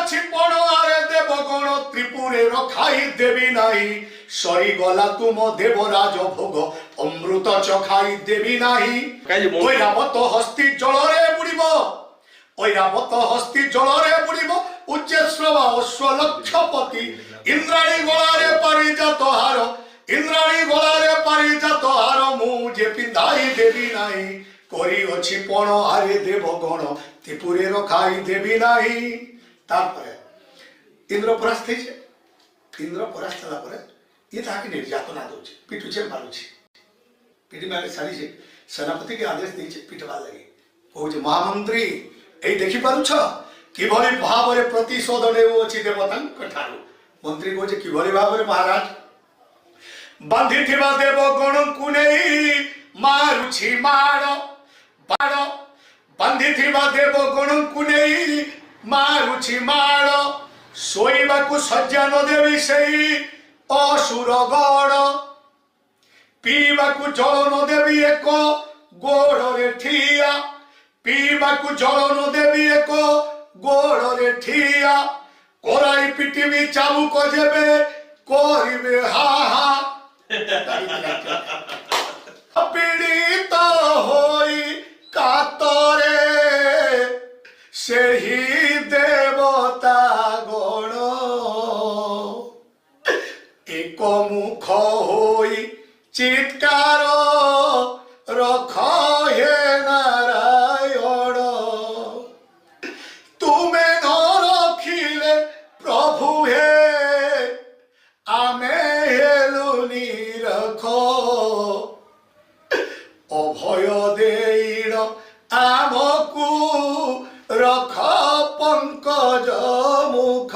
अछि पण आरे देवगण त्रिपुरे रखाई देवी नाही सरी गला तुम देवराज भोग अमृत चखाई देवी नाही ऐरावत हस्ती जलरे बुड़िब ऐरावत हस्ती जलरे बुड़िब उच्चश्रवा अश्वलक्षपति इंद्राणी गलारे पारिजात हार इंद्राणी गलारे पारिजात हार मुझे पिंधाई देवी नाही करी अछि पण आरे देवगण त्रिपुरे रखाई देवी नाही तापर इंद्र परास्त इंद्र परास्त होला परे ये ताके निर्यातना दोचे पिटुचे मारुचे पिटी मारे सारी सेनापति के आदेश देचे पिटवा लगे कहूचे महामंत्री ए देखि पारुछ किभली भावरे प्रतिशोध नेउछि देवतांक ठारू मंत्री कहूचे किभली भावरे महाराज बांधिथिबा देवगण को नेई मारुछि माड़ बाड़ बांधिथिबा देवगण को नेई मारुछि माड़ शोइबाकु सज्जा न देवी सेई असुर गड़ पीबाकु जल न देवी एक गोड़े ठिया पीबाकु जल न देवी एक गोड़े ठिया कोराई पिटिबी चाबुक जेबे करिबे हा हा पीड़ित होई कातरे सेही देवता गण एक मुख होई चित्कार रख हे नारायण तुमे न रखिले प्रभु हे आमे हेलु निरख अभय देईण आमकु रख पंकज मुख